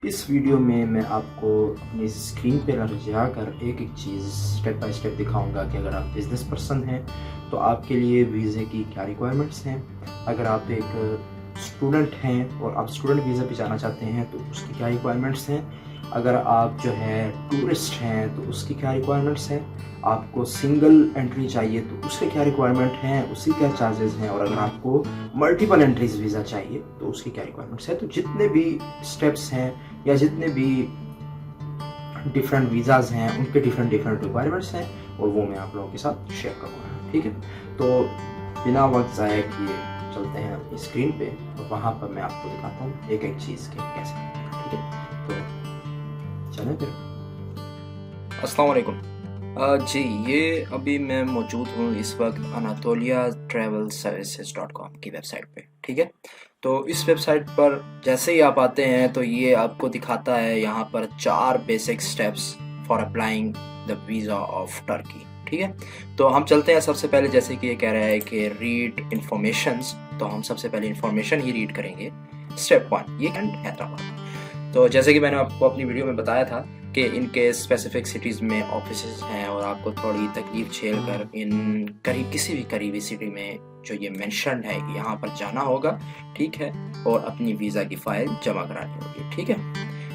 इस वीडियो में मैं आपको अपनी स्क्रीन पे रखा कर एक एक चीज़ स्टेप बाय स्टेप दिखाऊंगा कि अगर आप बिज़नेस पर्सन हैं तो आपके लिए वीज़े की क्या रिक्वायरमेंट्स हैं। अगर आप एक स्टूडेंट हैं और आप स्टूडेंट वीज़ा पे जाना चाहते हैं तो उसकी क्या रिक्वायरमेंट्स हैं। अगर आप जो है टूरिस्ट हैं तो उसकी क्या रिक्वायरमेंट्स हैं। आपको सिंगल एंट्री चाहिए तो उसके क्या रिक्वायरमेंट हैं, उसकी क्या चार्जेस हैं। और अगर आपको मल्टीपल एंट्रीज वीज़ा चाहिए तो उसकी क्या रिक्वायरमेंट्स है। तो जितने भी स्टेप्स हैं या जितने भी डिफरेंट वीज़ाज़ हैं उनके डिफरेंट रिक्वायरमेंट्स हैं और वो मैं आप लोगों के साथ शेयर करूँगा। ठीक है, तो बिना वक्त ज़ाया किए चलते हैं अपनी स्क्रीन पे और वहाँ पर मैं आपको दिखाता हूँ एक एक चीज़ के कैसे करते हैं। ठीक है, तो चलें फिर। अस्सलाम वालेकुम। जी, ये अभी मैं मौजूद हूँ इस वक्त अनातोलिया ट्रैवल सर्विसेज.com की वेबसाइट पे। ठीक है, तो इस वेबसाइट पर जैसे ही आप आते हैं तो ये आपको दिखाता है यहाँ पर 4 basic steps for applying the visa of Turkey. ठीक है, तो हम चलते हैं। सबसे पहले जैसे कि ये कह रहा है कि रीड इन्फॉर्मेशंस, तो हम सबसे पहले इन्फॉर्मेशन ही रीड करेंगे। स्टेप 1, ये हैदराबाद। तो जैसे कि मैंने आपको अपनी वीडियो में बताया था कि इनके स्पेसिफिक सिटीज़ में ऑफिसेज हैं और आपको थोड़ी तकलीफ झेल कर इन किसी भी करीबी सिटी में जो ये मेंशन है यहाँ पर जाना होगा। ठीक है, और अपनी वीज़ा की फ़ाइल जमा करानी होगी। ठीक है,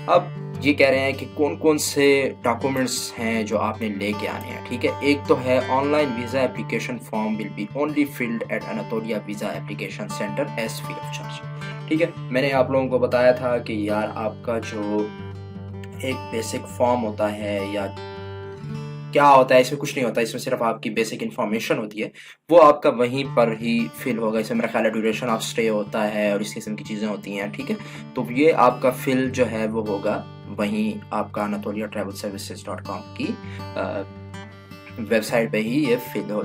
अब ये कह रहे हैं कि कौन कौन से डॉक्यूमेंट्स हैं जो आपने लेके आने हैं। ठीक है, एक तो है online visa application form will be only filled at Anatolia visa application centre as free of charge. ठीक है, मैंने आप लोगों को बताया था कि यार आपका जो एक बेसिक फॉर्म होता है या क्या होता है, इसमें कुछ नहीं होता, इसमें सिर्फ आपकी बेसिक इन्फॉर्मेशन होती है, वो आपका वहीं पर ही फिल होगा। इसमें मेरा ख्याल है ड्यूरेशन ऑफ स्टे होता है और इस किस्म की चीज़ें होती हैं। ठीक है, तो ये आपका फिल जो है वो होगा वहीं आपका अनातोलिया ट्रैवल सर्विसेज.com की वेबसाइट पे ही ये फिल हो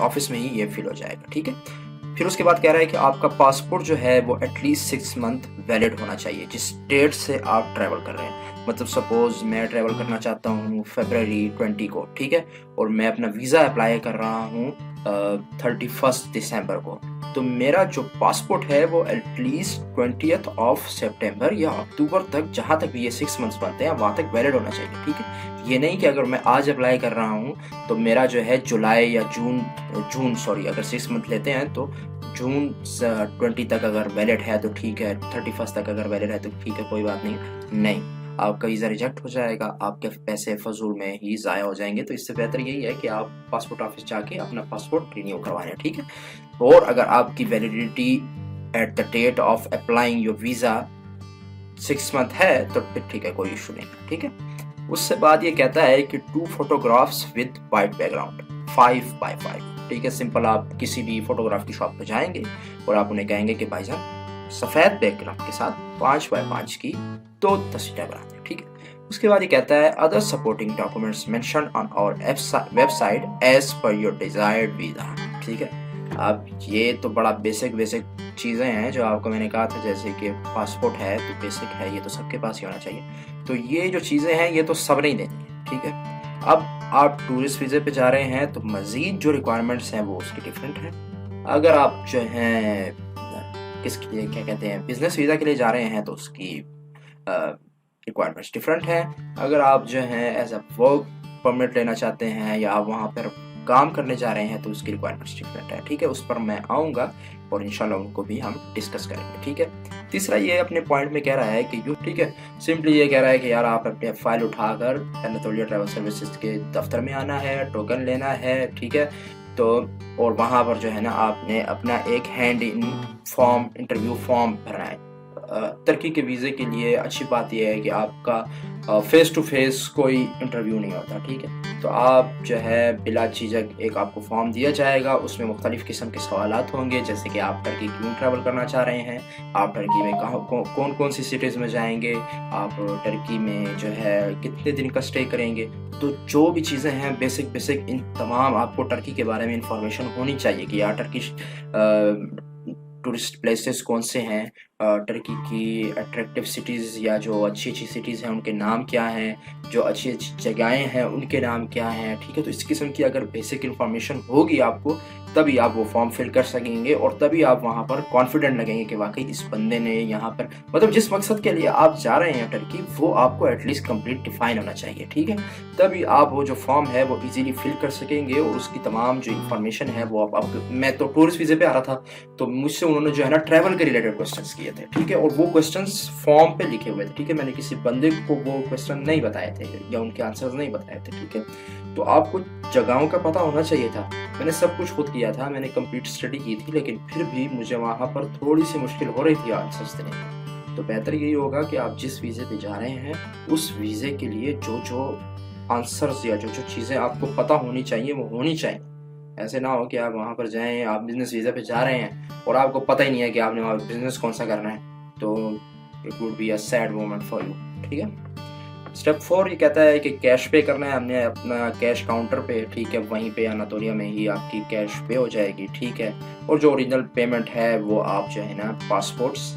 ऑफिस में ही ये फिल हो जाएगा। ठीक है, फिर उसके बाद कह रहा है कि आपका पासपोर्ट जो है वो एटलीस्ट 6 मंथ वैलिड होना चाहिए जिस डेट से आप ट्रैवल कर रहे हैं। मतलब सपोज मैं ट्रैवल करना चाहता हूँ फरवरी 20 को, ठीक है, और मैं अपना वीज़ा अप्लाई कर रहा हूँ 31 दिसंबर को, तो मेरा जो पासपोर्ट है वो एटलीस्ट 20th ऑफ सितंबर या अक्टूबर तक, जहाँ तक भी ये 6 मंथ्स बनते हैं वहाँ तक वैलिड होना चाहिए। ठीक है, ये नहीं कि अगर मैं आज अप्लाई कर रहा हूँ तो मेरा जो है जुलाई या जून अगर 6 मंथ लेते हैं तो जून 20 तक अगर वैलिड है तो ठीक है, 31 तक अगर वैलिड है तो ठीक है, कोई बात नहीं, आपका वीज़ा रिजेक्ट हो जाएगा, आपके पैसे फजूल में ही ज़ाया हो जाएंगे। तो इससे बेहतर यही है कि आप पासपोर्ट ऑफिस जाके अपना पासपोर्ट रिन्यू करवा लें। ठीक है, और अगर आपकी validity at the date of applying your visa 6 month है तो फिर ठीक है, कोई इशू नहीं है। ठीक है, उससे बाद ये कहता है कि 2 photographs with white background 5x5। ठीक है, सिंपल आप किसी भी फोटोग्राफ की शॉप पर जाएंगे और आप उन्हें कहेंगे कि भाईजान सफ़ेद बैकग्राउंड के साथ 5x5 की 2 तस्वीरें बना दें। ठीक है, उसके बाद ये कहता है other supporting documents mention on our website as per your desired visa. ठीक है, अब ये तो बड़ा बेसिक चीज़ें हैं जो आपको मैंने कहा था, जैसे कि पासपोर्ट है तो बेसिक है, ये तो सबके पास ही होना चाहिए। तो ये जो चीज़ें हैं ये तो सब नहीं देनी है। ठीक है, अब आप टूरिस्ट वीज़े पे जा रहे हैं तो मज़ीद जो रिक्वायरमेंट्स हैं वो उसकी डिफरेंट हैं। अगर आप जो हैं किसके लिए क्या कहते हैं बिजनेस वीज़ा के लिए जा रहे हैं तो उसकी रिक्वायरमेंट्स डिफरेंट हैं। अगर आप जो हैं एज अ वर्क परमिट लेना चाहते हैं या आप वहाँ पर काम करने जा रहे हैं तो उसकी रिक्वायरमेंट्स डिफरेंट है। ठीक है, उस पर मैं आऊँगा और इंशाल्लाह उनको भी हम डिस्कस करेंगे। ठीक है, तीसरा ये अपने पॉइंट में कह रहा है कि ठीक है, सिंपली ये कह रहा है कि यार आप अपने फाइल उठाकर अनातोलिया ट्रैवल सर्विसेज के दफ्तर में आना है, टोकन लेना है। ठीक है, तो और वहाँ पर जो है ना आपने अपना एक hand in form interview form भरना है। तुर्की के वीज़े के लिए अच्छी बात यह है कि आपका फेस टू फेस कोई इंटरव्यू नहीं होता। ठीक है, तो आप जो है बिला झिझक एक आपको फॉर्म दिया जाएगा, उसमें मुख्तलिफ़ किस्म के सवालात होंगे, जैसे कि आप टर्की क्यों ट्रैवल करना चाह रहे हैं, आप टर्की में कौन कौन सी सिटीज़ में जाएंगे, आप टर्की में जो है कितने दिन का स्टे करेंगे। तो जो भी चीज़ें हैं बेसिक इन तमाम आपको टर्की के बारे में इंफॉर्मेशन होनी चाहिए कि यार टर्किश टूरिस्ट प्लेसेस कौन से हैं, टर्की की अट्रैक्टिव सिटीज़ या जो अच्छी सिटीज़ हैं उनके नाम क्या हैं, जो अच्छी जगहें हैं उनके नाम क्या हैं। ठीक है, तो इस किस्म की अगर बेसिक इन्फॉर्मेशन होगी आपको तभी आप वो फॉर्म फिल कर सकेंगे और तभी आप वहाँ पर कॉन्फिडेंट लगेंगे कि वाकई इस बंदे ने यहाँ पर मतलब जिस मकसद के लिए आप जा रहे हैं टर्की वो आपको एटलीस्ट कंप्लीट डिफाइन होना चाहिए, ठीक है। तभी आप वो जो फॉर्म है वो इजीली फिल कर सकेंगे और उसकी तमाम जो इन्फॉर्मेशन है वो आप मैं तो टूरिस्ट वीज़े पे आ रहा था तो मुझसे उन्होंने जो है ना ट्रैवल के रिलेटेड क्वेश्चंस किए थे, ठीक है, और वो क्वेश्चंस फॉर्म पे लिखे हुए थे, ठीक है। मैंने किसी बंदे को वो क्वेश्चन नहीं बताए थे या उनके आंसर्स नहीं बताए थे, ठीक है। तो आपको जगहों का पता होना चाहिए था। मैंने सब कुछ खुद किया था, मैंने कंप्लीट स्टडी की थी, लेकिन फिर भी मुझे वहाँ पर थोड़ी सी मुश्किल हो रही थी आंसर्स देने में। तो बेहतर यही होगा कि आप जिस वीज़े पे जा रहे हैं उस वीज़े के लिए जो जो आंसर्स या जो जो चीज़ें आपको पता होनी चाहिए वो होनी चाहिए। ऐसे ना हो कि आप वहाँ पर जाएं, आप बिजनेस वीज़ा पे जा रहे हैं और आपको पता ही नहीं है कि आपने वहाँ बिजनेस कौन सा करना है, तो it would be a sad moment for you, ठीक है। स्टेप 4 ये कहता है कि कैश पे करना है हमने अपना कैश काउंटर पे, ठीक है, वहीं पे अनातोलिया में ही आपकी कैश पे हो जाएगी, ठीक है। और जो ओरिजिनल पेमेंट है वो आप जो है ना पासपोर्ट्स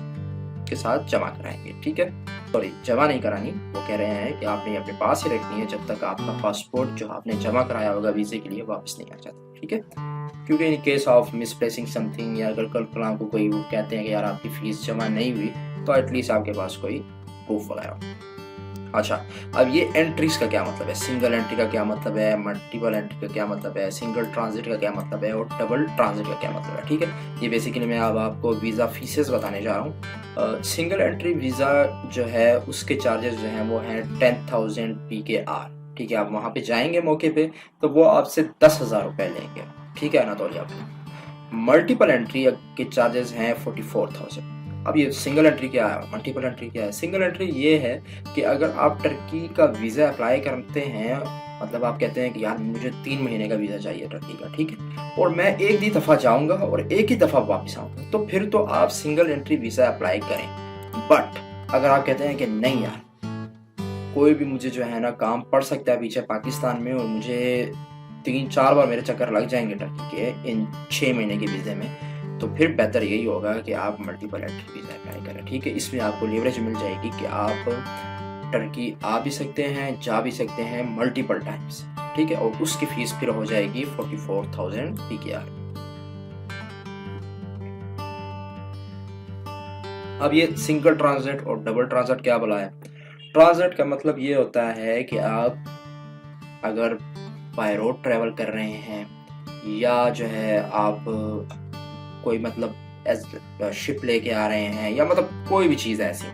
के साथ जमा कराएंगे, ठीक है। सॉरी, जमा नहीं करानी, वो कह रहे हैं कि आपने अपने पास ही रखनी है जब तक आपका पासपोर्ट जो आपने जमा कराया होगा वीज़े के लिए वापस नहीं आ जाता, ठीक है। क्योंकि in case of misplacing something या अगर कल आपको कोई कहते हैं कि यार आपकी फीस जमा नहीं हुई तो एटलीस्ट आपके पास कोई प्रूफ वगैरह। अच्छा, अब ये एंट्रीज का क्या मतलब है, सिंगल एंट्री का क्या मतलब है, मल्टीपल एंट्री का क्या मतलब है, सिंगल ट्रांजिट का क्या मतलब है और डबल ट्रांजिट का क्या मतलब है, ठीक है। ये बेसिकली मैं अब आपको वीज़ा फीसेस बताने जा रहा हूँ। सिंगल एंट्री वीज़ा जो है उसके चार्जेस जो हैं वो हैं 10,000 PKR, ठीक है। आप वहाँ पे जाएंगे मौके पे तो वो आपसे 10,000 रुपये लेंगे, ठीक है, अनातोलिया पे। मल्टीपल एंट्री के चार्जेस हैं 44,000। अब ये सिंगल एंट्री क्या है, मल्टीपल एंट्री क्या है। सिंगल एंट्री ये है कि अगर आप टर्की का वीज़ा अप्लाई करते हैं, मतलब आप कहते हैं कि यार मुझे 3 महीने का वीज़ा चाहिए टर्की का, ठीक है, और मैं एक ही दफ़ा जाऊंगा और एक ही दफ़ा वापस आऊँगा, तो फिर तो आप सिंगल एंट्री वीज़ा अप्लाई करें। बट अगर आप कहते हैं कि नहीं यार कोई भी मुझे जो है ना काम पड़ सकता है पीछे पाकिस्तान में और मुझे 3-4 बार मेरे चक्कर लग जाएंगे टर्की के इन 6 महीने के वीज़े में, तो फिर बेहतर यही होगा कि आप मल्टीपल एंट्री वीज़ा अप्लाई करें, ठीक है। इसमें आपको लेवरेज मिल जाएगी कि आप टर्की आ भी सकते हैं, जा भी सकते हैं मल्टीपल टाइम्स, ठीक है, और उसकी फीस फिर हो जाएगी 44,000 PKR। अब ये सिंगल ट्रांजिट और डबल ट्रांजिट क्या बोला है। ट्रांजिट का मतलब ये होता है कि आप अगर बाय रोड ट्रेवल कर रहे हैं या जो है आप कोई मतलब शिप लेके आ रहे हैं या मतलब कोई भी चीज़ ऐसी।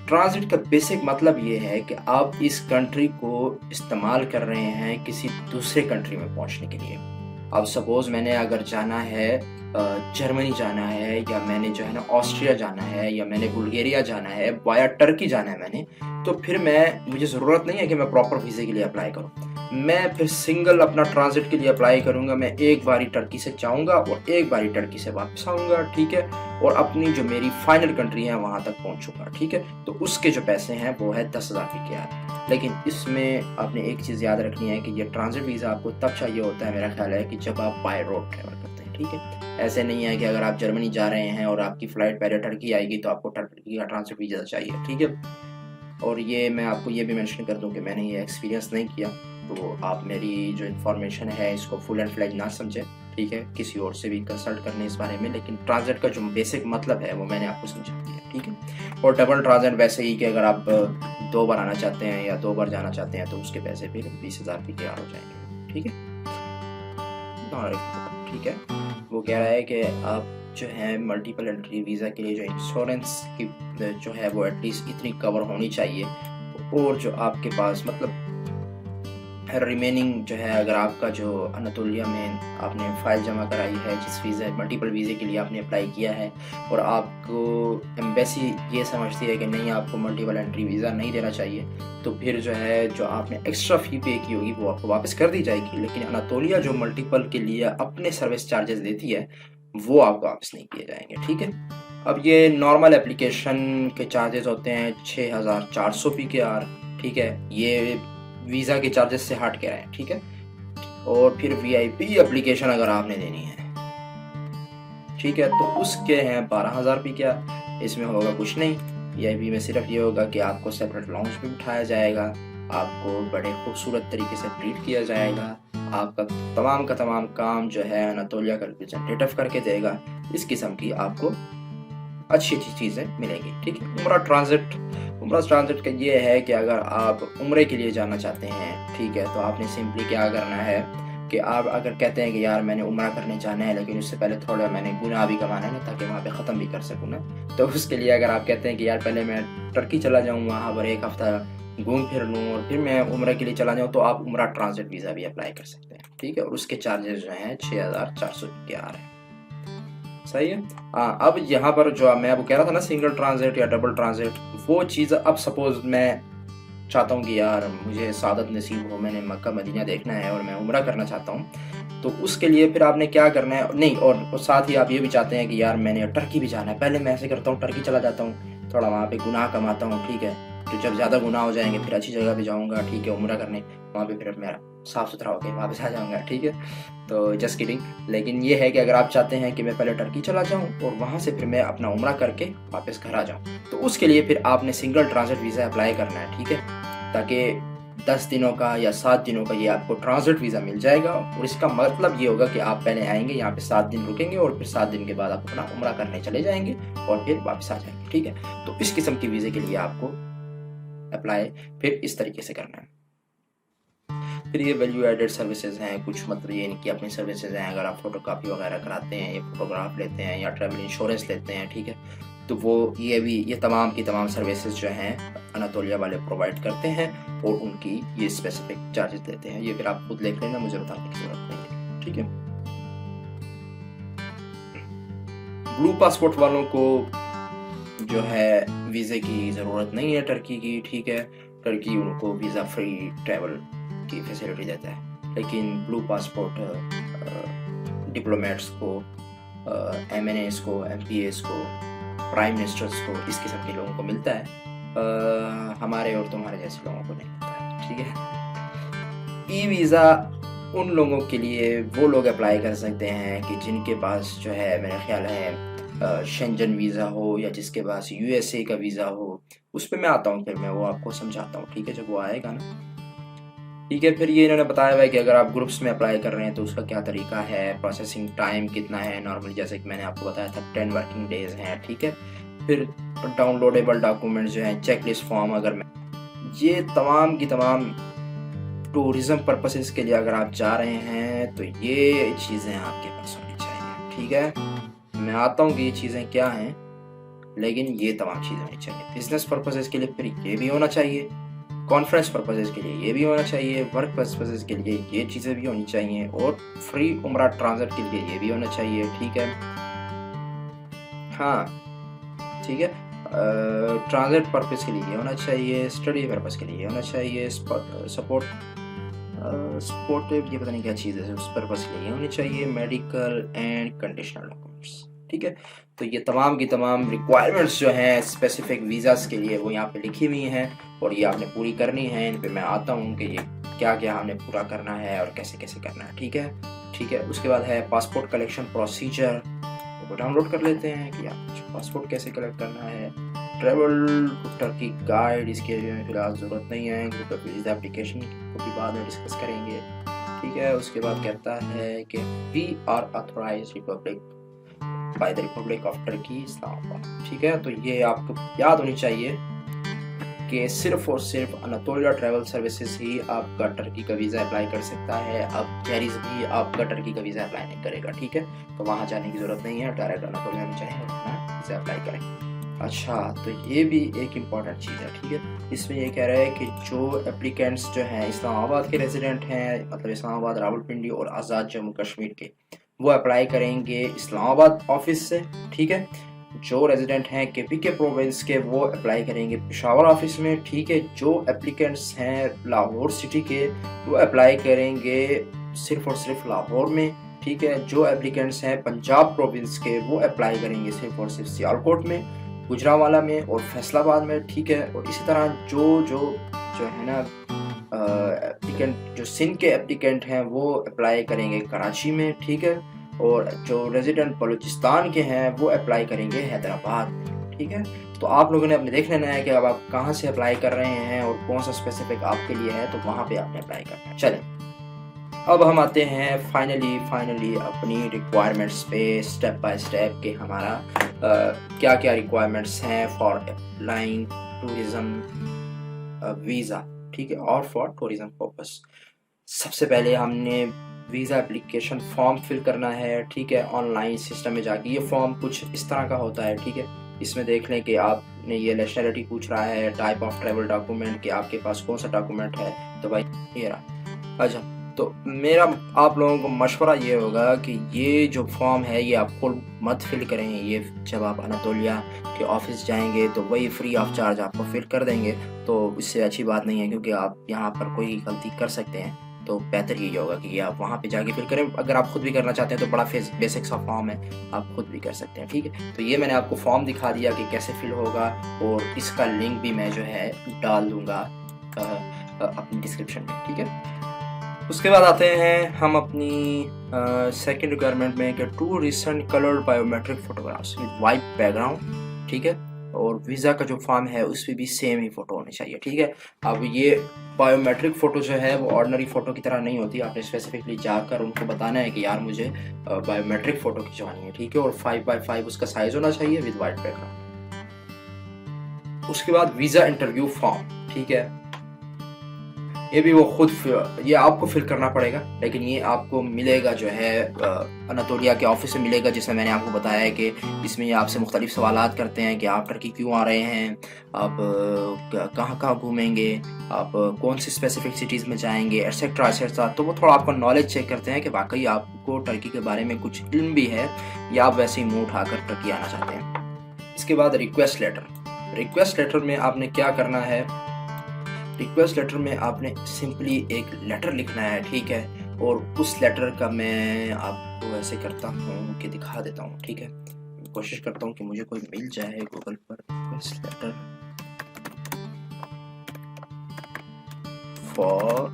ट्रांजिट का बेसिक मतलब ये है कि आप इस कंट्री को इस्तेमाल कर रहे हैं किसी दूसरे कंट्री में पहुंचने के लिए। अब सपोज मैंने अगर जाना है जर्मनी जाना है या मैंने जो है ना ऑस्ट्रिया जाना है या मैंने बुल्गारिया जाना है, वाया टर्की जाना है मैंने, तो फिर मुझे ज़रूरत नहीं है कि मैं प्रॉपर वीज़े के लिए अप्लाई करूँ। मैं फिर सिंगल अपना ट्रांजिट के लिए अप्लाई करूंगा। मैं एक बारी टर्की से जाऊंगा और एक बारी टर्की से वापस आऊंगा, ठीक है, और अपनी जो मेरी फाइनल कंट्री है वहां तक पहुंचूंगा, ठीक है। तो उसके जो पैसे हैं वो है 10,000 PKR। लेकिन इसमें आपने एक चीज़ याद रखनी है कि ये ट्रांजिट वीज़ा आपको तब चाहिए होता है, मेरा ख्याल है, कि जब आप बाय रोड ट्रेवल करते हैं, ठीक है। ऐसे नहीं है कि अगर आप जर्मनी जा रहे हैं और आपकी फ़्लाइट पहले टर्की आएगी तो आपको टर्की का ट्रांजिट वीज़ा चाहिए, ठीक है। और ये मैं आपको ये भी मेंशन कर दूं कि मैंने ये एक्सपीरियंस नहीं किया, तो आप मेरी जो इन्फॉर्मेशन है इसको फुल एंड फ्लैज ना समझें, ठीक है। किसी और से भी कंसल्ट करने इस बारे में, लेकिन ट्रांजिट का जो बेसिक मतलब है वो मैंने आपको समझा दिया, ठीक है। और डबल ट्रांजिट वैसे ही कि अगर आप 2 बार आना चाहते हैं या 2 बार जाना चाहते हैं तो उसके पैसे फिर 20,000 PKR हो जाएंगे, ठीक है। ठीक है, वो कह रहा है कि आप जो है मल्टीपल एंट्री वीज़ा के लिए जो इंश्योरेंस की जो है वो एटलीस्ट इतनी कवर होनी चाहिए, और जो आपके पास मतलब रिमेनिंग जो है, अगर आपका जो अनातोलिया में आपने फ़ाइल जमा कराई है, जिस वीज़ा मल्टीपल वीज़े के लिए आपने अप्लाई किया है और आपको एम्बेसी ये समझती है कि नहीं आपको मल्टीपल एंट्री वीज़ा नहीं देना चाहिए, तो फिर जो है जो आपने एक्स्ट्रा फ़ी पे की होगी वो आपको वापस कर दी जाएगी। लेकिन अनातोलिया जो मल्टीपल के लिए अपने सर्विस चार्जेस देती है वो आपको वापस नहीं किए जाएंगे, ठीक है। अब ये नॉर्मल एप्लीकेशन के चार्जेस होते हैं 6,400 PKR, ठीक है, ये वीज़ा के चार्जेस से हट के हैं, ठीक है। और फिर VIP एप्लीकेशन अगर आपने देनी है, ठीक है, तो उसके हैं 12,000 PKR। इसमें होगा कुछ नहीं, VIP में सिर्फ ये होगा कि आपको सेपरेट लाउंज पे बिठाया जाएगा, आपको बड़े खूबसूरत तरीके से ट्रीट किया जाएगा, आपका तमाम का तमाम काम जो है अनातोलिया का रिप्रेजेंटेटिव करके देगा। इस किस्म की आपको अच्छी अच्छी चीज़ें मिलेंगी, ठीक है। उम्रा ट्रांजिट का ये है कि अगर आप उम्रे के लिए जाना चाहते हैं, ठीक है, तो आपने सिंपली क्या करना है कि आप अगर कहते हैं कि यार मैंने उम्रा करने जाना है लेकिन उससे पहले थोड़ा मैंने गुनाह भी कमाना है ना, ताकि वहाँ पे ख़त्म भी कर सकूँ ना, तो उसके लिए अगर आप कहते हैं कि यार पहले मैं टर्की चला जाऊँ, वहाँ पर एक हफ़्ता घूम फिर लूँ और फिर मैं उम्रा के लिए चला जाऊँ, तो आप उम्रा ट्रांजिट वीज़ा भी अप्लाई कर सकते हैं, ठीक है। और उसके चार्जेस जो हैं 6400 के आ रहे हैं, सही है। अब यहाँ पर जो मैं अब कह रहा था ना सिंगल ट्रांजिट या डबल ट्रांजिट, वो चीज़ अब सपोज मैं चाहता हूँ कि यार मुझे सादत नसीब हो, मैंने मक्का मदीना देखना है और मैं उम्रा करना चाहता हूँ, तो उसके लिए फिर आपने क्या करना है, नहीं और साथ ही आप ये भी चाहते हैं कि यार मैंने टर्की भी जाना है, पहले मैं ऐसे करता हूँ टर्की चला जाता हूँ, थोड़ा वहाँ पे गुनाह कमाता हूँ, ठीक है, तो जब ज़्यादा गुनाह हो जाएंगे फिर अच्छी जगह पे जाऊँगा, ठीक है, उम्रा करने, वहाँ पे फिर मेरा साफ़ सुथरा होकर वापस आ जाऊँगा, ठीक है। तो जस्ट किडिंग, लेकिन ये है कि अगर आप चाहते हैं कि मैं पहले टर्की चला जाऊँ और वहाँ से फिर मैं अपना उम्रा करके वापस घर आ जाऊँ, तो उसके लिए फिर आपने सिंगल ट्रांजिट वीज़ा अप्लाई करना है, ठीक है, ताकि 10 दिनों का या 7 दिनों का ये आपको ट्रांजिट वीज़ा मिल जाएगा। और इसका मतलब ये होगा कि आप पहले आएंगे, यहाँ पे 7 दिन रुकेंगे और फिर 7 दिन के बाद आप अपना उम्रा करने चले जाएंगे और फिर वापस आ जाएंगे, ठीक है। तो इस किस्म की वीज़े के लिए आपको अप्लाई फिर इस तरीके से करना है। फिर ये वैल्यू एडेड सर्विसेज हैं, कुछ मतलब ये नहीं कि अपनी सर्विसेज हैं, अगर आप फोटोकॉपी वगैरह कराते हैं या फोटोग्राफ लेते हैं या ट्रैवल इंश्योरेंस लेते हैं, ठीक है, तो वो ये तमाम की तमाम सर्विसेज जो हैं अनातोलिया वाले प्रोवाइड करते हैं और उनकी ये स्पेसिफिक चार्जेस देते हैं। ये फिर आप खुद देख लेना, मुझे बताने की जरूरत नहीं है, ठीक है। ब्लू पासपोर्ट वालों को जो है वीज़े की ज़रूरत नहीं है टर्की की, ठीक है, टर्की उनको वीज़ा फ्री ट्रैवल की फैसिलिटी देता है, लेकिन ब्लू पासपोर्ट डिप्लोमेट्स को, MNAs को, MPAs को, प्राइम मिनिस्टर्स को, इस किस्म के लोगों को मिलता है, हमारे और तुम्हारे जैसे लोगों को नहीं मिलता है, ठीक है। ई वीज़ा उन लोगों के लिए वो लोग अप्लाई कर सकते हैं कि जिनके पास जो है मेरा ख्याल है शेंजन वीज़ा हो या जिसके पास USA का वीज़ा हो। उस पर मैं आता हूँ, फिर मैं वो आपको समझाता हूँ, ठीक है, जब वो आएगा ना, ठीक है। फिर ये इन्होंने बताया हुआ है कि अगर आप ग्रुप्स में अप्लाई कर रहे हैं तो उसका क्या तरीका है, प्रोसेसिंग टाइम कितना है, नॉर्मली जैसे कि मैंने आपको बताया था 10 वर्किंग डेज हैं, ठीक है। फिर डाउनलोडेबल डॉक्यूमेंट्स जो हैं, चेकलिस्ट फॉर्म, अगर मैं ये तमाम की तमाम टूरिज़म पर्पसेस के लिए अगर आप जा रहे हैं तो ये चीज़ें आपके पास होनी चाहिए, ठीक है। मैं आता हूँ कि ये चीज़ें क्या हैं, लेकिन ये तमाम चीज़ें होनी चाहिए। बिजनेस पर्पसेस के लिए फिर ये भी होना चाहिए, कॉन्फ्रेंस पर्पसेस के लिए ये भी होना चाहिए, वर्क पर्पसेस के लिए ये चीज़ें भी होनी चाहिए, और फ्री उम्रा ट्रांजिट के लिए ये भी होना चाहिए, ठीक है। हाँ, ठीक है, ट्रांजिट पर्पस के लिए ये होना चाहिए, स्टडी पर्पस के लिए ये होना चाहिए, सपोर्टिव ये पता नहीं क्या चीज़ है, उस पर्पस के लिए होनी चाहिए, मेडिकल एंड कंडीशनल डॉक्यूमेंट्स, ठीक है। तो ये तमाम की तमाम रिक्वायरमेंट्स जो हैं स्पेसिफिक वीज़ास के लिए वो यहाँ पे लिखी हुई हैं और ये आपने पूरी करनी है। इन पे मैं आता हूँ कि ये क्या क्या हमने पूरा करना है और कैसे कैसे करना है, ठीक है, ठीक है। उसके बाद है पासपोर्ट कलेक्शन प्रोसीजर, वो डाउनलोड कर लेते हैं कि आप पासपोर्ट कैसे कलेक्ट करना है। ट्रैवल टर्की गाइड, इसके लिए फिलहाल ज़रूरत नहीं है, वीज़ा एप्लीकेशन को भी बाद में डिस्कस करेंगे, ठीक है। उसके बाद कहता है कि we are authorised republic by the republic of Turkey Islamabad, ठीक है। तो ये आपको याद होनी चाहिए कि सिर्फ और सिर्फ अनातोलिया ट्रैवल सर्विसेज ही आपका टर्की का वीज़ा अप्लाई कर सकता है। अब जैरिस भी आपका टर्की का वीज़ा अप्लाई नहीं करेगा, ठीक है, तो वहाँ जाने की ज़रूरत नहीं है, डायरेक्ट अनातोलिया में जाएंगे अपना वीज़ा अप्लाई करेंगे। अच्छा, तो ये भी एक इम्पॉर्टेंट चीज़ है, ठीक है। इसमें ये कह रहा है कि जो एप्लीकेंट्स जो हैं इस्लामाबाद के रेजिडेंट हैं, मतलब इस्लामाबाद, रावलपिंडी और आज़ाद जम्मू कश्मीर के, वो अप्लाई करेंगे इस्लामाबाद ऑफिस से, ठीक है। जो रेजिडेंट हैं KPK प्रोविंस के वो अप्लाई करेंगे पेशावर ऑफिस में, ठीक है। जो एप्लीकेंट्स हैं लाहौर सिटी के वो अप्लाई करेंगे सिर्फ और सिर्फ लाहौर में, ठीक है। जो एप्लीकेंट्स हैं पंजाब प्रोविंस के वो अप्लाई करेंगे सिर्फ और सिर्फ सियालकोट में, गुजरांवाला में और फैसलाबाद में, ठीक है। और इसी तरह जो है ना एप्लीकेंट, जो सिंध के एप्लीकेंट हैं वो अप्लाई करेंगे कराची में, ठीक है। और जो रेजिडेंट बलूचिस्तान के हैं वो अप्लाई करेंगे हैदराबाद, ठीक है। तो आप लोगों ने अपने देख लेना है कि अब आप कहाँ से अप्लाई कर रहे हैं और कौन सा स्पेसिफिक आपके लिए है, तो वहाँ पे आपने अप्लाई करना है। चलें, अब हम आते हैं फाइनली अपनी रिक्वायरमेंट्स पे स्टेप बाय स्टेप कि हमारा क्या क्या रिक्वायरमेंट्स हैं फॉर अप्लाइंग टूरिज़्म वीज़ा, ठीक है, और फॉर टूरिज़्म पर्पस। सबसे पहले हमने वीज़ा एप्लीकेशन फॉर्म फिल करना है, ठीक है, ऑनलाइन सिस्टम में जाके। ये फॉर्म कुछ इस तरह का होता है, ठीक है। इसमें देख लें कि आपने ये नेशनलिटी पूछ रहा है, टाइप ऑफ ट्रैवल डॉक्यूमेंट कि आपके पास कौन सा डॉक्यूमेंट है, तो भाई ये रहा। अच्छा, तो मेरा आप लोगों को मशवरा ये होगा कि ये जो फॉर्म है ये आप खुद मत फिल करें। ये जब आप अनातोलिया के ऑफिस जाएंगे तो वही फ्री ऑफ चार्ज आपको फिल कर देंगे, तो इससे अच्छी बात नहीं है, क्योंकि आप यहाँ पर कोई गलती कर सकते हैं। तो बेहतर यही होगा कि आप वहाँ पे जाके फिल करें। अगर आप खुद भी करना चाहते हैं तो बड़ा बेसिक सा फॉर्म है, आप खुद भी कर सकते हैं, ठीक है। तो ये मैंने आपको फॉर्म दिखा दिया कि कैसे फिल होगा, और इसका लिंक भी मैं जो है डाल दूँगा अपनी डिस्क्रिप्शन में, ठीक है। उसके बाद आते हैं हम अपनी सेकंड रिक्वायरमेंट में कि 2 recent coloured biometric photographs with white background, ठीक है। और वीज़ा का जो फॉर्म है उस पर भी सेम ही फ़ोटो होनी चाहिए, ठीक है। अब ये बायोमेट्रिक फ़ोटो जो है वो ऑर्डिनरी फ़ोटो की तरह नहीं होती। आपने स्पेसिफिकली जाकर उनको बताना है कि यार मुझे बायोमेट्रिक फ़ोटो खिंचवानी है, ठीक है। और 5x5 उसका साइज़ होना चाहिए विद वाइट बैकग्राउंड। उसके बाद वीज़ा इंटरव्यू फॉर्म, ठीक है। ये भी वो खुद ये आपको फिल करना पड़ेगा, लेकिन ये आपको मिलेगा जो है अनातोलिया के ऑफिस से मिलेगा, जिसमें मैंने आपको बताया है कि इसमें ये आपसे मुख्तलिफ सवालात करते हैं कि आप टर्की क्यों आ रहे हैं, आप कहाँ कहाँ घूमेंगे, आप कौन सी स्पेसिफिक सिटीज़ में जाएंगे, एटसेट्रा एटसेट्रा। तो वो थोड़ा आपका नॉलेज चेक करते हैं कि वाकई आपको टर्की के बारे में कुछ इल्म भी है या आप वैसे ही मुँह उठाकर टर्की आना चाहते हैं। इसके बाद रिक्वेस्ट लेटर में आपने क्या करना है, रिक्वेस्ट लेटर में आपने सिंपली एक लेटर लिखना है, ठीक है। और उस लेटर का मैं आपको ऐसे करता हूँ कि दिखा देता हूँ, ठीक है। कोशिश करता हूँ कि मुझे कोई मिल जाए गूगल पर। Request letter for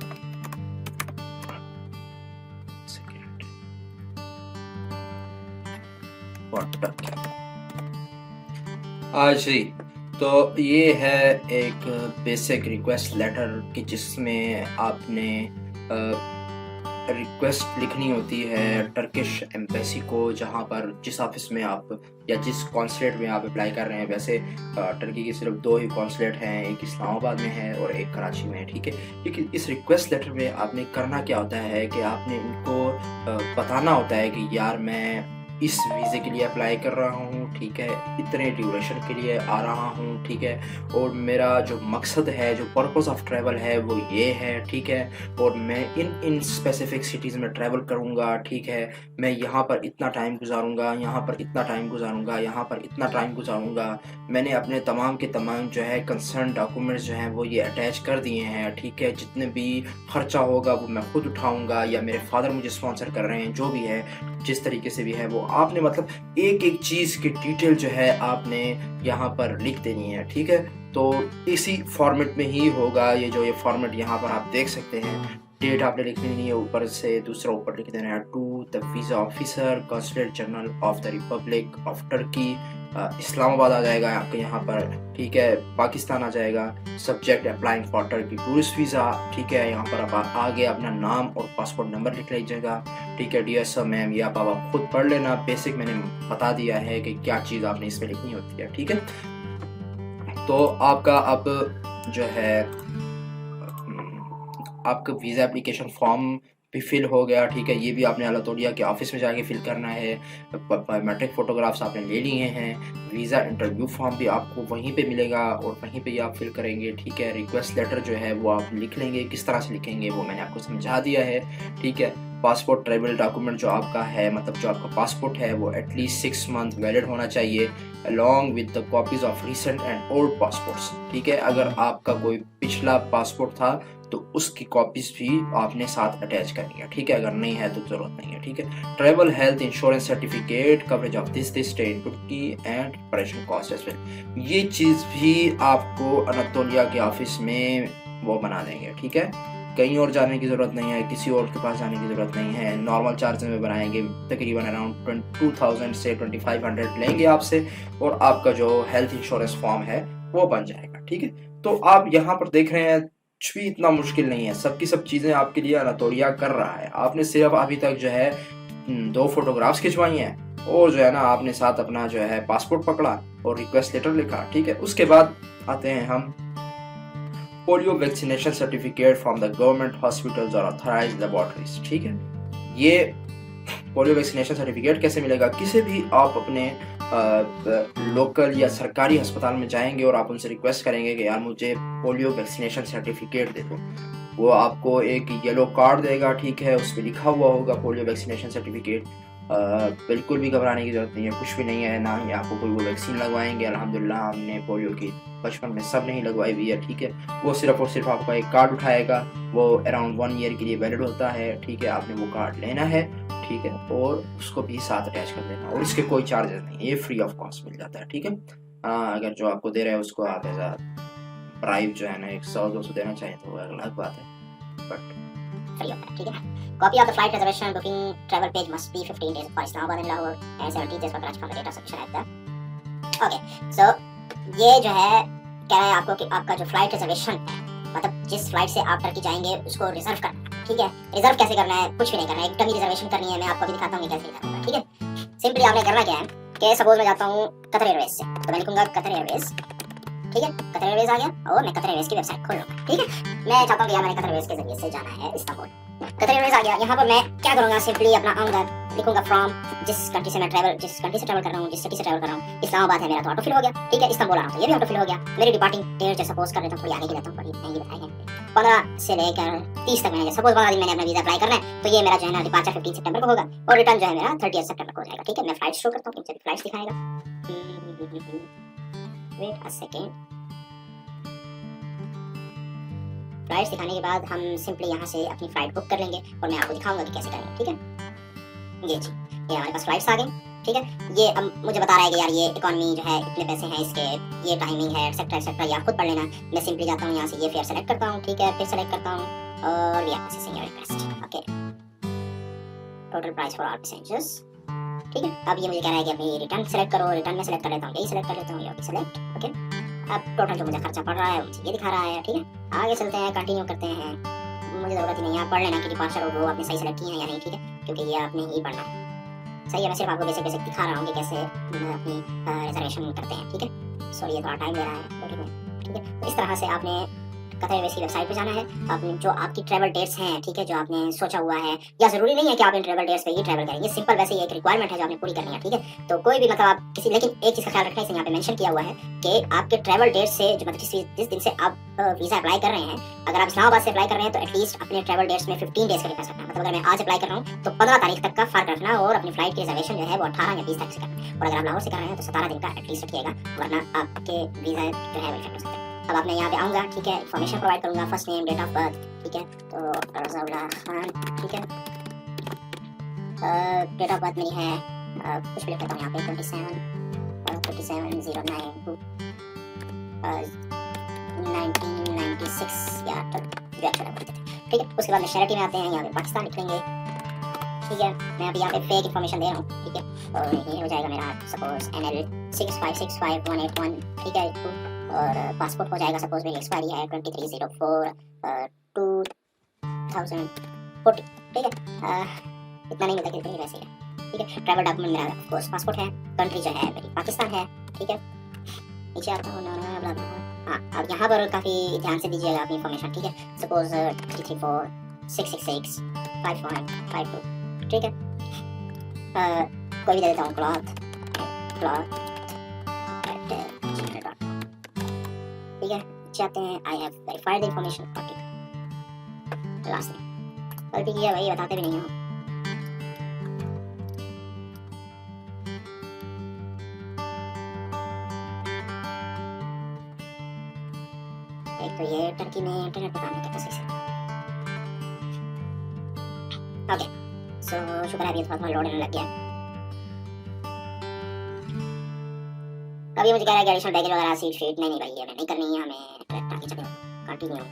Turkey. जी, तो ये है एक बेसिक रिक्वेस्ट लेटर कि जिसमें आपने रिक्वेस्ट लिखनी होती है टर्किश एम्बेसी को, जहाँ पर जिस ऑफिस में आप या जिस कॉन्सुलेट में आप अप्लाई कर रहे हैं। वैसे टर्की की सिर्फ 2 ही कॉन्सुलेट हैं, एक इस्लामाबाद में है और एक कराची में है, ठीक है। लेकिन इस रिक्वेस्ट लेटर में आपने करना क्या होता है कि आपने इनको बताना होता है कि यार मैं इस वीज़े के लिए अप्लाई कर रहा हूँ, ठीक है, इतने ड्यूरेशन के लिए आ रहा हूँ, ठीक है। और मेरा जो मकसद है, जो पर्पस ऑफ ट्रैवल है वो ये है, ठीक है। और मैं इन स्पेसिफिक सिटीज़ में ट्रैवल करूँगा, ठीक है। मैं यहाँ पर इतना टाइम गुजारूँगा, यहाँ पर इतना टाइम गुजारूँगा, यहाँ पर इतना टाइम गुजारूँगा। मैंने अपने तमाम के तमाम जो है कंसर्न डॉक्यूमेंट्स जो हैं वो ये अटैच कर दिए हैं, ठीक है। जितने भी खर्चा होगा वो मैं खुद उठाऊँगा या मेरे फादर मुझे स्पॉन्सर कर रहे हैं, जो भी है, जिस तरीके से भी है वो आपने मतलब एक एक चीज़ की डिटेल जो है आपने यहाँ पर लिख देनी है, ठीक है। तो इसी फॉर्मेट में ही होगा ये जो ये फॉर्मेट यहाँ पर आप देख सकते हैं। डेट आपने लिखनी नहीं है, ऊपर से दूसरा ऊपर लिख देना है to the visa officer consulate general of the republic of Turkey. Islamabad आ जाएगा आपके यहाँ पर, ठीक है। पाकिस्तान आ जाएगा। Subject applying for Turkey tourist visa, ठीक है। यहाँ पर आप आगे अपना नाम और पासपोर्ट नंबर लिख लीजिएगा, ठीक है। डियर सर मैम, ये आप खुद पढ़ लेना, बेसिक मैंने बता दिया है कि क्या चीज़ आपने इसमें लिखनी होती है, ठीक है। तो आपका अब जो है आपका वीज़ा एप्लीकेशन फॉर्म भी फिल हो गया, ठीक है। ये भी आपने अनातोलिया के ऑफिस में जाके फिल करना है। बायोमेट्रिक फ़ोटोग्राफ्स आपने ले लिए हैं। वीज़ा इंटरव्यू फॉर्म भी आपको वहीं पे मिलेगा और वहीं पे ही आप फिल करेंगे, ठीक है। रिक्वेस्ट लेटर जो है वो आप लिख लेंगे, किस तरह से लिखेंगे वो मैंने आपको समझा दिया है, ठीक है। पासपोर्ट ट्रैवल डॉक्यूमेंट जो आपका है, मतलब जो आपका पासपोर्ट है वो एटलीस्ट 6 मंथ वैलिड होना चाहिए, along with the copies of recent and old passports, ठीक है। अगर आपका कोई पिछला पासपोर्ट था तो उसकी कॉपीज़ भी आपने साथ अटैच करनी है, ठीक है। अगर नहीं है तो ज़रूरत नहीं है, ठीक है। Travel health insurance certificate coverage of this stay in Turkey and preparation cost as well. ये चीज़ भी आपको अनातोलिया के ऑफिस में वो बना देंगे, ठीक है। कहीं और जाने की ज़रूरत नहीं है, किसी और के पास जाने की ज़रूरत नहीं है। नॉर्मल चार्जेस में बनाएंगे, तकरीबन अराउंड 2000 से 2500 लेंगे आपसे, और आपका जो हेल्थ इंश्योरेंस फॉर्म है वो बन जाएगा, ठीक है। तो आप यहाँ पर देख रहे हैं कुछ भी इतना मुश्किल नहीं है, सबकी सब चीज़ें आपके लिए अनातोलिया कर रहा है। आपने सिर्फ अभी तक जो है 2 फोटोग्राफ्स खिंचवाई हैं और जो है ना आपने साथ अपना जो है पासपोर्ट पकड़ा और रिक्वेस्ट लेटर लिखा, ठीक है। उसके बाद आते हैं हम polio vaccination certificate from the government hospitals और ऑथराइज्ड लेबोरेटरीज, ठीक है। ये पोलियो वैक्सीनेशन सर्टिफिकेट कैसे मिलेगा? किसी भी आप अपने लोकल या सरकारी अस्पताल में जाएंगे और आप उनसे रिक्वेस्ट करेंगे कि यार मुझे पोलियो वैक्सीनेशन सर्टिफिकेट दे दो, वो आपको एक येलो कार्ड देगा, ठीक है। उस पर लिखा हुआ होगा पोलियो वैक्सीनेशन सर्टिफिकेट। बिल्कुल भी घबराने की जरूरत नहीं है, कुछ भी नहीं है, ना ही आपको कोई वो वैक्सीन लगवाएंगे। अल्हम्दुलिल्लाह हमने पोलियो की बचपन में सब नहीं लगवाई हुई है, ठीक है। वो सिर्फ और सिर्फ आपका एक कार्ड उठाएगा, वो अराउंड 1 ईयर के लिए वैलिड होता है, ठीक है। आपने वो कार्ड लेना है, ठीक है, और उसको भी साथ अटैच कर देना, और इसके कोई चार्जेस नहीं, ये फ्री ऑफ कॉस्ट मिल जाता है, ठीक है। अगर जो आपको दे रहे हैं उसको आप एज अ प्राइस जो है ना 100-200 देना चाहें तो अलग बात है, बट फ्री होता है, ठीक है। Copy of the flight reservation booking travel page must be 15 days for Islamabad and Lahore and 70 days for Karachi from the date of submission at the okay. So ये जो है कह रहे हैं आपको कि आपका जो फ्लाइट रिजर्वेशन है, मतलब जिस फ्लाइट से आप टर्की जाएंगे उसको रिजर्व करना है, ठीक है। रिजर्व कैसे करना है? कुछ भी नहीं करना है, एक डमी रिजर्वेशन करनी है। मैं आपको भी दिखाता हूँ कैसे करना है, ठीक है। सिंपली आपने करना क्या है कि सपोज मैं जाता हूँ कतर एयरवेज से, तो मैं लिखूंगा कतर एयरवेज, ठीक है। कतर एयरवेज आ गया और मैं कतर एयरवेज की वेबसाइट खोल लूंगा, ठीक है। मैं चाहता हूँ कि यार मैंने कतर एयरवेज के जरिए से जाना है इस्तांबुल। कतर एयरवेज आ गया, यहाँ पर मैं क्या करूंगा, सिंपली अपना आऊंगा, लिखूंगा फ्रॉम जिस कंट्री से ट्रैवल कर रहा हूँ, जिस सिटी से ट्रैवल कर रहा हूँ। इस्लामाबाद है मेरा तो ऑटो फिल हो गया, ठीक है। इस्तांबुल आ रहा हूँ तो ये भी ऑटो फिल हो गया। मेरी डिपार्टिंग डेट जो सपोज कर लेता हूँ, थोड़ी आगे की लेता हूँ, बड़ी महंगी बताई है, 15 से लेकर 30 तक मैंने सपोज 15 दिन मैंने अपना वीजा अप्लाई करना है, तो ये मेरा जो है ना डिपार्चर 15 सितंबर को होगा और रिटर्न जो है मेरा 30 सितंबर को हो जाएगा, ठीक है। मैं फ्लाइट शो करता हूँ, मुझे फ्लाइट्स दिखाएगा, वेट अ सेकंड। फ्लाइट्स दिखाने के बाद हम सिंपली यहाँ से अपनी फ्लाइट बुक कर लेंगे और मैं आपको दिखाऊंगा कि कैसे करेंगे, ठीक है। ये जी, ये हमारे पास फ्लाइट्स आ गई, ठीक है। ये अब मुझे बता रहा है कि यार ये इकोनॉमी जो है इतने पैसे हैं इसके, ये टाइमिंग है, एक्सेट्रा एक्सेट्रा, ये आप खुद पढ़ लेना। मैं सिंपली जाता हूँ यहाँ से, ये फेयर सेलेक्ट करता हूँ, ठीक है। फिर सेलेक्ट करता हूँ और we are processing your request, okay. Total price for all passengers, ठीक है। अब ये मुझे कह रहा है कि अपनी रिटर्न सेलेक्ट करो, रिटर्न में सेलेक्ट कर लेता हूँ, यही सेलेक्ट कर लेता हूँ, ये सेलेक्ट, ओके। अब टोटल जो मुझे खर्चा पड़ रहा है मुझे ये दिखा रहा है, ठीक है। आगे चलते हैं, कंटिन्यू करते हैं। मुझे ज़रूरत ही नहीं है, आप पढ़ लेना कि डिपार्चर और वो आपने सही सेलेक्ट किए हैं या नहीं, ठीक है, क्योंकि ये आपने ही पढ़ना है, सही है। मैं सिर्फ आपको बेसिक बेसिक दिखा रहा हूँ कि कैसे अपनी रिजर्वेशन करते हैं, ठीक है। सॉरी ये थोड़ा टाइम ले रहा है, ठीक है। तो इस तरह से आपने कतर एयरवेज की वेबसाइट पे जाना है। आपने जो आपकी ट्रैवल डेट्स हैं, ठीक है, जो आपने सोचा हुआ है, या जरूरी नहीं है कि आप इन ट्रैवल डेट्स पे ही ट्रैवल करेंगे, सिंपल वैसे ये एक रिक्वायरमेंट है जो आपने पूरी करनी है, ठीक है। तो कोई भी मतलब आप किसी, लेकिन एक चीज़ का ख्याल रखना है, यहाँ पे मेंशन किया हुआ है कि आपके ट्रैवल डेट से जो मतलब जिस दिन से आप वीज़ा अप्लाई कर रहे हैं, अगर आप इस्लामाबाद से अप्लाई कर रहे हैं तो एटलीस्ट अपने ट्रैवल डेट्स में 15 डेज का डिफरेंस रखना। मतलब अगर मैं आज अप्लाई कर रहा हूँ तो 15 तारीख तक का फर्क रखना और अपनी फ्लाइट की रिजर्वेशन जो है वो 18 या 20 तारीख से करना। और अगर आप लाहौर से कर रहे हैं तो 17 दिन का एटलीस्ट रखिएगा, वरना आपके वीज़ा जो है वो इफेक्ट हो सकता है। अब आपने यहाँ पे आऊँगा, ठीक है, इन्फॉर्मेशन प्रोवाइड करूँगा, first name, date of birth, ठीक है। तो रज़ाउल्लाह खान, ठीक है। डेट ऑफ बर्थ मेरी है कुछ भी लिख लेता हूँ यहाँ पे 27/09 1996 या तक जो अच्छा लगते थे, ठीक है। उसके बाद नेशनलिटी में आते हैं, यहाँ पे पाकिस्तान लिख लेंगे, ठीक है। मैं अभी यहाँ पे फेक इन्फॉर्मेशन दे रहा हूँ, ठीक है। और ये हो जाएगा मेरा सपोज NL 6565181, ठीक है। और पासपोर्ट हो जाएगा, सपोज मेरी एक्सपायरी है 23/04 2040, ठीक है। इतना नहीं मिलता कि इतनी वैसे है, ठीक है। ट्रैवल डॉक्यूमेंट मेरा ऑफ कोर्स पासपोर्ट है, कंट्री जो है मेरी पाकिस्तान है, ठीक है। नीचे आता हूँ, हाँ, अब यहाँ पर काफ़ी ध्यान से दीजिएगा अपनी इन्फॉर्मेशन, ठीक है। सपोज 334 666 5152, ठीक है। कोई भी दे देता हूँ, क्लॉथ, ठीक है। चाहते हैं I have verified the information, last गलती की है भाई, बताते भी नहीं हो। एक तो ये टर्की में इंटरनेट पर काम नहीं करता सही से, ओके। सो शुक्र है अभी थोड़ा लोड होने लग गया। अभी मुझे कह रहा है कि एडिशनल बैगेज वगैरह सीट शीट नहीं भाई ये नहीं करनी है हमें, डायरेक्ट आगे चलें, कंटिन्यू।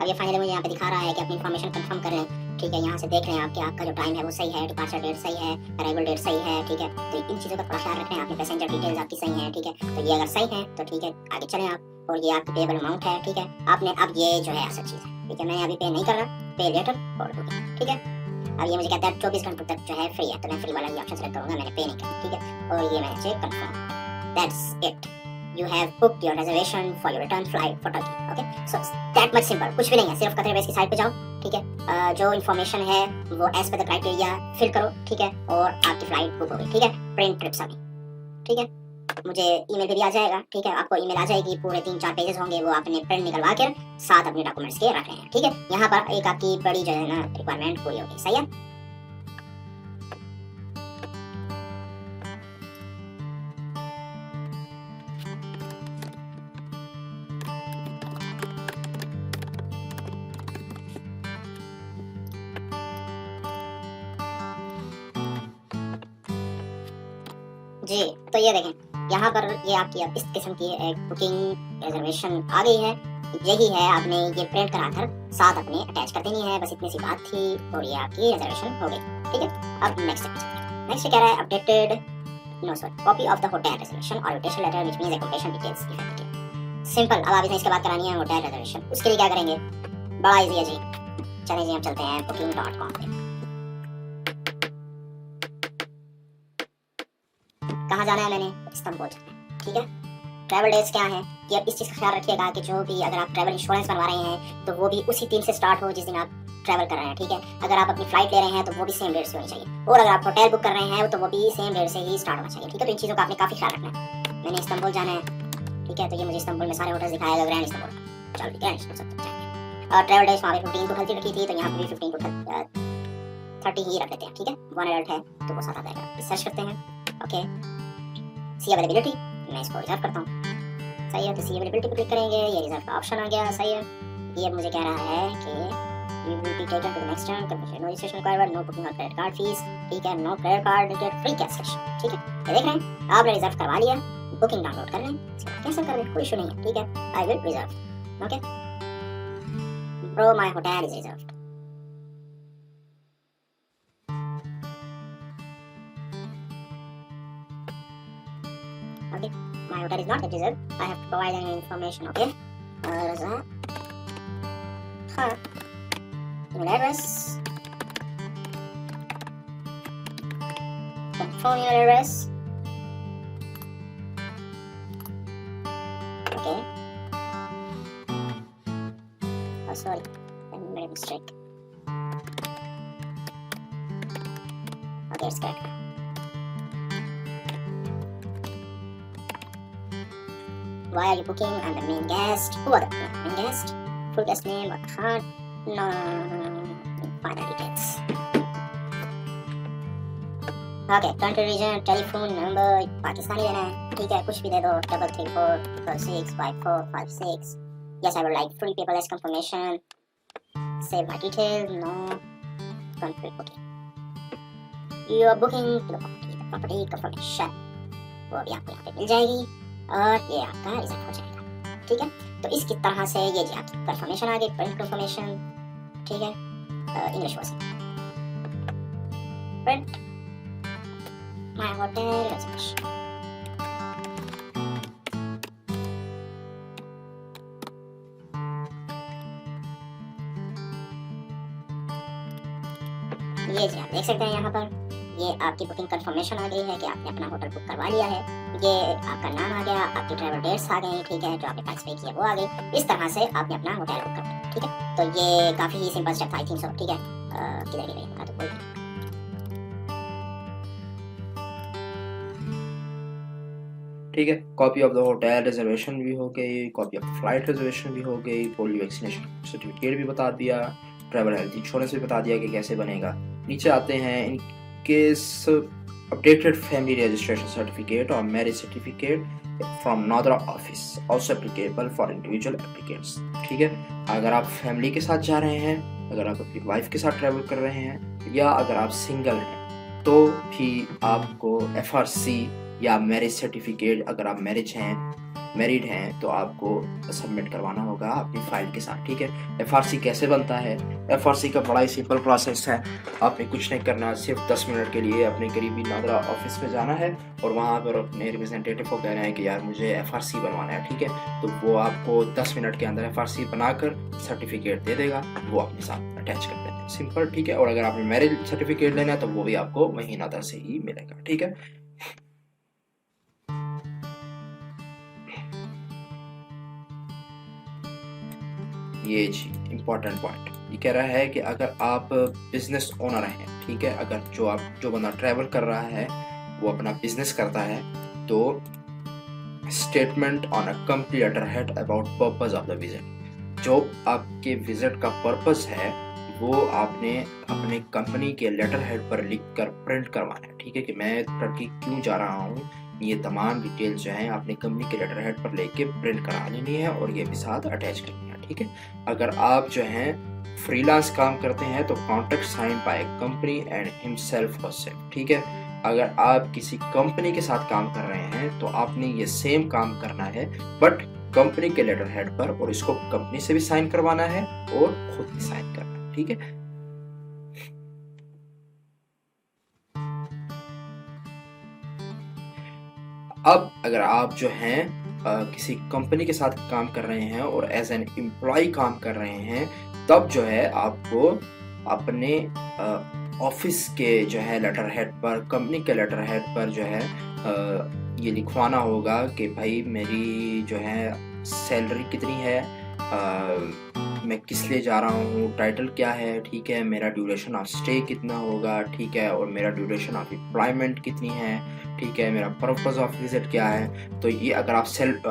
अब ये फाइनली मुझे यहाँ पे दिखा रहा है कि अपनी इन्फॉर्मेशन कंफर्म कर लें। ठीक है, यहाँ से देख रहे हैं आपके आपका जो टाइम है वो सही है, डिपार्चर डेट सही है, अराइवल डेट सही है। ठीक है, तो इन चीज़ों का थोड़ा ख्याल रखें। आपने पैसेंजर डिटेल्स आपकी सही है। ठीक है, तो ये अगर सही है तो ठीक है आगे चलें आप। और ये आपकी पेबल अमाउंट है। ठीक है, आपने अब ये जो है असल चीज़ है। ठीक है, मैं अभी पे नहीं कर रहा, पे लेटर और बुकिंग। ठीक है, अब ये मुझे कहता है 24 घंटों तक जो है फ्री है, तो मैं फ्री वाला ये ऑप्शन सेलेक्ट करूँगा। मैंने पे नहीं किया। ठीक है, और ये मैंने check confirm. That's it, you have booked your reservation for your return flight for Turkey. Okay, so that much simple. कुछ भी नहीं है, सिर्फ कतर एयरवेज की साइट पे जाओ। ठीक है, जो इन्फॉर्मेशन है वो as per the criteria fill करो। ठीक है, और आपकी फ्लाइट बुक हो गई। ठीक है, प्रिंट ट्रिप्स आ गई। ठीक है, मुझे ईमेल पे भी आ जाएगा। ठीक है, आपको ईमेल आ जाएगी, पूरे 3-4 पेजेस होंगे, वो आपने प्रिंट निकलवा कर साथ अपने डॉक्यूमेंट्स के रख रहे हैं। ठीक है, यहाँ पर एक आपकी बड़ी जो है ना रिक्वायरमेंट पूरी होगी। सही है, जी। तो ये देखें यहाँ पर ये आपकी अब इस किस्म की एक बुकिंग रिजर्वेशन आ गई है। यही है, आपने ये प्रिंट कराकर साथ अपने अटैच कर देनी है। बस इतनी सी बात थी और ये आपकी रिजर्वेशन हो गई। ठीक है, अब नेक्स्ट कह रहा है updated copy of the hotel reservation और invitation letter which means accommodation details effective. Simple, अब आप इसने इसके बाद करानी है होटल रिजर्वेशन। उसके लिए क्या करेंगे, बड़ा इजी है जी। चलिए जी, हम चलते हैं booking.com पे। कहाँ जाना है, मैंने इस्तांबुल जाना है। ठीक है, ट्रैवल डेट्स क्या है कि अब इस चीज़ का ख्याल रखिएगा कि जो भी अगर आप ट्रैवल इंश्योरेंस बनवा रहे हैं तो वो भी उसी दिन से स्टार्ट हो जिस दिन आप ट्रैवल कर रहे हैं। ठीक है, अगर आप अपनी फ्लाइट ले रहे हैं तो वो भी सेम डेट से होनी चाहिए, और अगर आप होटल बुक कर रहे हैं तो वो भी सेम डेट से ही स्टार्ट होना चाहिए। ठीक है, तो इन चीज़ों का आपने काफ़ी ख्याल रखना है। मैंने इस्तांबुल जाना है। ठीक है, तो ये मुझे इस्तांबुल में सारे होटल्स दिखाएगा, ग्रैंड इस्तांबुल। चलो ग्रैंड इस्तांबुल जाएंगे। और ट्रैवल डेट्स वहाँ पे 15 to 30 रखी थी, तो यहाँ पे भी 15 to 30 ही रख लेते हैं। ठीक है, 1 एडल्ट है तो वो साथ आ जाएगा। सर्च करते हैं। ओके, सी अवेलेबिलिटी, मैं इसको रिजर्व करता हूँ। सही है, तो सी अवेलेबिलिटी पर क्लिक करेंगे, ये रिजर्व का ऑप्शन आ गया। सही है, ये मुझे कह रहा है कि you will be taken to the next turn, no registration required, no booking or credit card fees. ठीक है, no credit card get free cancellation. ठीक है, ये देख रहे हैं आपने रिजर्व करवा लिया, बुकिंग डाउनलोड कर लें, कैंसिल कर लें, कोई इशू नहीं है। ठीक है, I will reserve. Okay bro, my hotel is reserved. Okay, my hotel is not yet reserved. I have to provide any information. Okay, email address, confirm email address. Okay. Oh, sorry, I made a mistake. Okay, it's correct. Why are you booking? I'm the main guest. Who are the main guest? Full guest name, what card? No. Final details. Okay, country region, telephone number, Pakistani देना है। ठीक है, कुछ भी दे दो, 334-655-456. Yes, I would like free paperless confirmation. Save my details. No. Confirm booking. You are booking to the property confirmation. वो भी आपको यहाँ पे मिल जाएगी और ये आपका रिजर्व हो जाएगा। ठीक है, तो इसकी तरह से ये जी आपकी कंफर्मेशन आ गई, प्रिंट कंफर्मेशन। ठीक है, English version print my hotel reservation. ये जी आप देख सकते हैं यहाँ पर ये आपकी बुकिंग कंफर्मेशन आ गई है कि आपने अपना होटल बुक करवा लिया है। ये आपका नाम आ गया, आपकी ट्रैवल डेट्स आ गई। ठीक है, जो आपने टैक्स पे किया वो आ गई। इस तरह से आपने अपना होटल बुक कर लिया। ठीक है, तो ये काफ़ी ही सिंपल स्टेप था, आई थिंक सो। ठीक है, किधर गई होगा तो कोई ठीक है, copy of the hotel reservation भी हो गई, कॉपी ऑफ फ्लाइट रिजर्वेशन भी हो गई, पोलियो वैक्सीनेशन सर्टिफिकेट भी बता दिया, ट्रैवल हेल्थ इंश्योरेंस भी बता दिया कि कैसे बनेगा। नीचे आते हैं in case updated family registration certificate और marriage certificate from NADRA office also applicable for individual applicants. ठीक है, अगर आप फैमिली के साथ जा रहे हैं, अगर आप अपनी वाइफ के साथ ट्रैवल कर रहे हैं, या अगर आप सिंगल हैं तो भी आपको FRC या मैरिज सर्टिफिकेट, अगर आप मैरिज हैं मैरिड हैं तो आपको सबमिट करवाना होगा अपनी फाइल के साथ, ठीक है। FRC कैसे बनता है? FRC का बड़ा ही सिंपल प्रोसेस है। आपने कुछ नहीं करना, सिर्फ 10 मिनट के लिए अपने करीबी नादरा ऑफिस में जाना है और वहाँ पर अपने रिप्रेजेंटेटिव को कहना है कि यार मुझे FRC बनवाना है, ठीक है। तो वो आपको 10 मिनट के अंदर FRC बनाकर सर्टिफिकेट दे देगा, वो अपने साथ अटैच कर देते हैं, सिंपल, ठीक है। और अगर आपने मैरिज सर्टिफिकेट लेना है तो वो भी आपको वही नादरा से ही मिलेगा, ठीक है। ये जी इम्पोर्टेंट पॉइंट ये कह रहा है कि अगर आप बिजनेस ओनर हैं, ठीक है, अगर जो बंदा ट्रैवल कर रहा है वो अपना बिजनेस करता है, तो statement on a company letter head about purpose of the visit, जो आपके विजिट का पर्पस है वो आपने अपने कंपनी के लेटर हेड पर लिखकर प्रिंट करवाना है, ठीक है, कि मैं टर्की क्यों जा रहा हूँ, ये तमाम डिटेल्स जो है आपने कंपनी के लेटर हेड पर लेके प्रिंट करा लेनी है और ये भी साथ अटैच करनी है, ठीक है। अगर आप जो है फ्रीलांस काम करते हैं तो contract sign by company and himself or self, ठीक है। अगर आप किसी कंपनी के साथ काम कर रहे हैं तो आपने ये सेम काम करना है बट कंपनी के लेटर हेड पर, और इसको कंपनी से भी साइन करवाना है और खुद भी साइन करना है, ठीक है। अब अगर आप जो हैं किसी कंपनी के साथ काम कर रहे हैं और एज एन एम्प्लॉय काम कर रहे हैं, तब जो है आपको अपने ऑफिस के जो है लेटर हेड पर, कंपनी के लेटर हेड पर जो है ये लिखवाना होगा कि भाई मेरी जो है सैलरी कितनी है, मैं किस लिए जा रहा हूँ, टाइटल क्या है, ठीक है, मेरा ड्यूरेशन ऑफ स्टे कितना होगा, ठीक है, और मेरा ड्यूरेशन ऑफ एम्प्लॉयमेंट कितनी है, ठीक है, मेरा पर्पस ऑफ विजिट क्या है। तो ये अगर आप सेल्फ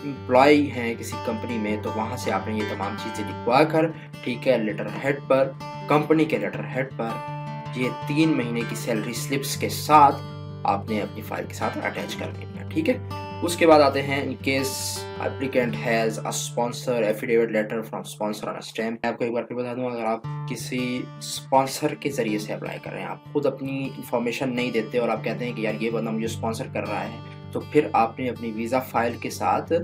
एम्प्लॉय हैं किसी कंपनी में तो वहाँ से आपने ये तमाम चीज़ें लिखवा कर, ठीक है, लेटर हेड पर, कंपनी के लेटर हेड पर ये 3 महीने की सैलरी स्लिप्स के साथ आपने अपनी फाइल के साथ अटैच कर लेनी है, ठीक है। उसके बाद आते हैं in case applicant has a sponsor affidavit letter from sponsor on a stamp. आपको एक बार फिर बता दूं, अगर आप किसी स्पॉन्सर के जरिए से अप्लाई कर रहे हैं, आप खुद अपनी इंफॉर्मेशन नहीं देते और आप कहते हैं कि यार ये बंदा मुझे स्पॉन्सर कर रहा है, तो फिर आपने अपनी वीज़ा फाइल के साथ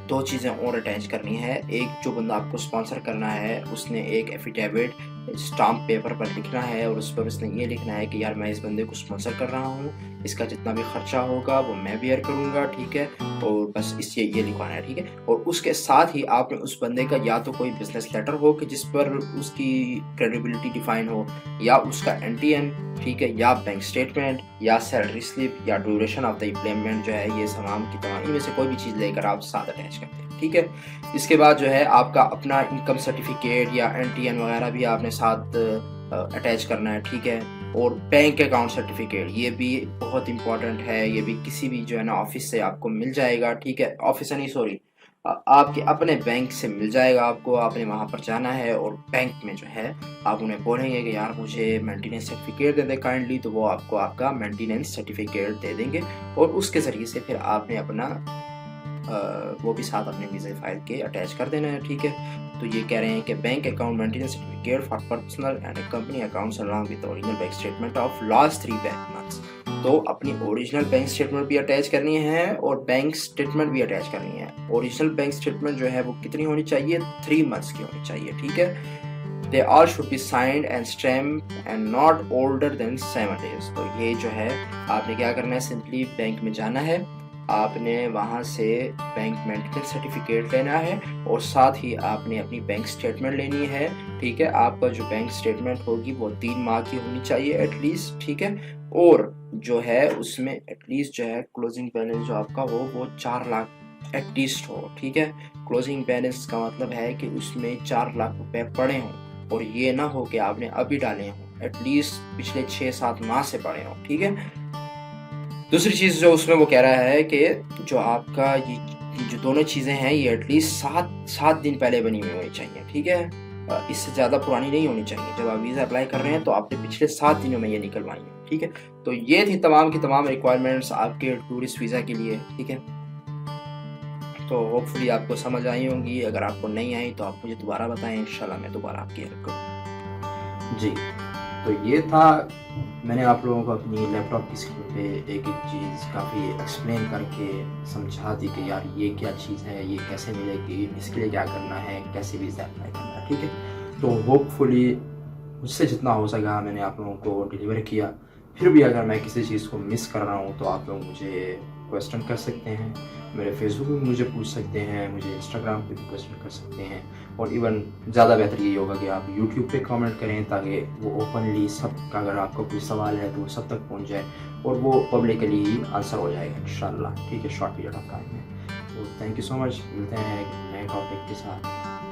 2 चीज़ें और अटैच करनी है। एक, जो बंदा आपको स्पॉन्सर करना है उसने एक एफिडेविट स्टाम्प पेपर पर लिखना है और उस पर उसने ये लिखना है कि यार मैं इस बंदे को स्पॉन्सर कर रहा हूँ, इसका जितना भी खर्चा होगा वो मैं बेयर करूँगा, ठीक है, और बस इससे ये लिखवाना है, ठीक है। और उसके साथ ही आपने उस बंदे का या तो कोई बिजनेस लेटर हो कि जिस पर उसकी क्रेडिबिलिटी डिफाइन हो, या उसका NTN, ठीक है, या बैंक स्टेटमेंट, या सैलरी स्लिप, या ड्यूरेशन ऑफ द एम्प्लॉयमेंट जो है, ये तमाम की तमाम इनमें से कोई भी चीज़ लेकर आप साथ अटैच करते हैं, ठीक है। इसके बाद जो है आपका अपना इनकम सर्टिफिकेट या NTN वगैरह भी आपने साथ अटैच करना है, ठीक है। और बैंक अकाउंट सर्टिफिकेट, ये भी बहुत इंपॉर्टेंट है, ये भी किसी भी जो है ना ऑफिस से आपको मिल जाएगा, ठीक है, ऑफिस नहीं सॉरी आपके अपने बैंक से मिल जाएगा आपको। आपने वहाँ पर जाना है और बैंक में जो है आप उन्हें बोलेंगे कि यार मुझे मेंटेनेंस सर्टिफिकेट दे दे काइंडली, तो वो आपको आपका मेंटेनेंस सर्टिफिकेट दे देंगे और उसके ज़रिए से फिर आपने अपना वो भी साथ अपने वीज़ा फाइल के अटैच कर देना है, ठीक है। तो ये कह रहे हैं कि bank account maintenance certificate for personal and company accounts along with original bank statement of last 3 bank months. तो अपनी ओरिजिनल बैंक स्टेटमेंट भी अटैच करनी है और बैंक स्टेटमेंट भी अटैच करनी है। ओरिजिनल बैंक स्टेटमेंट जो है वो कितनी होनी चाहिए, 3 मंथ्स की होनी चाहिए, ठीक है। They all should be signed and stamped and not older than 7 days। तो ये जो है आपने क्या करना है, सिंपली बैंक में जाना है, आपने वहाँ से बैंक मेंटेनेंस सर्टिफिकेट लेना है और साथ ही आपने अपनी बैंक स्टेटमेंट लेनी है, ठीक है। आपका जो बैंक स्टेटमेंट होगी वो 3 माह की होनी चाहिए एटलीस्ट, ठीक है। और जो है उसमें एटलीस्ट जो है क्लोजिंग बैलेंस जो आपका हो वो 4 लाख एटलीस्ट हो, ठीक है। क्लोजिंग बैलेंस का मतलब है कि उसमें 4 लाख रुपए पड़े हों और ये ना हो कि आपने अभी डाले हों, एटलीस्ट पिछले 6-7 माह से पड़े हों, ठीक है। दूसरी चीज़ जो उसमें वो कह रहा है कि जो आपका ये जो दोनों चीज़ें हैं ये एटलीस्ट 7 दिन पहले बनी हुई होनी चाहिए, ठीक है, इससे ज़्यादा पुरानी नहीं होनी चाहिए। जब आप वीज़ा अप्लाई कर रहे हैं तो आपने पिछले 7 दिनों में ये निकलवाई है, ठीक है। तो ये थी तमाम की तमाम रिक्वायरमेंट्स आपके टूरिस्ट वीज़ा के लिए, ठीक है। तो होपफुली आपको समझ आई होंगी, अगर आपको नहीं आई तो आप मुझे दोबारा बताएं, इंशाल्लाह मैं दोबारा आपकी हेल्प करूँगा। जी, तो ये था मैंने आप लोगों को अपनी लैपटॉप की स्क्रीन पे एक एक चीज़ काफ़ी एक्सप्लेन करके समझा दी कि यार ये क्या चीज़ है, ये कैसे मिलेगी, इसके लिए क्या करना है, कैसे वीज़ा अप्लाई करना है, ठीक है। तो होपफुली मुझसे जितना हो सका मैंने आप लोगों को डिलीवर किया। फिर भी अगर मैं किसी चीज़ को मिस कर रहा हूँ तो आप लोग मुझे क्वेश्चन कर सकते हैं, मेरे फेसबुक पे मुझे पूछ सकते हैं, मुझे इंस्टाग्राम पे भी क्वेश्चन कर सकते हैं, और इवन ज़्यादा बेहतर ये होगा कि आप यूट्यूब पे कमेंट करें ताकि वो ओपनली सब का, अगर आपका कोई सवाल है तो वो सब तक पहुंच जाए और वो पब्लिकली ही आंसर हो जाएगा इंशाल्लाह, ठीक है, शॉर्ट पीरियड ऑफ टाइम में। तो थैंक यू सो मच, मिलते हैं एक नए टॉपिक के साथ।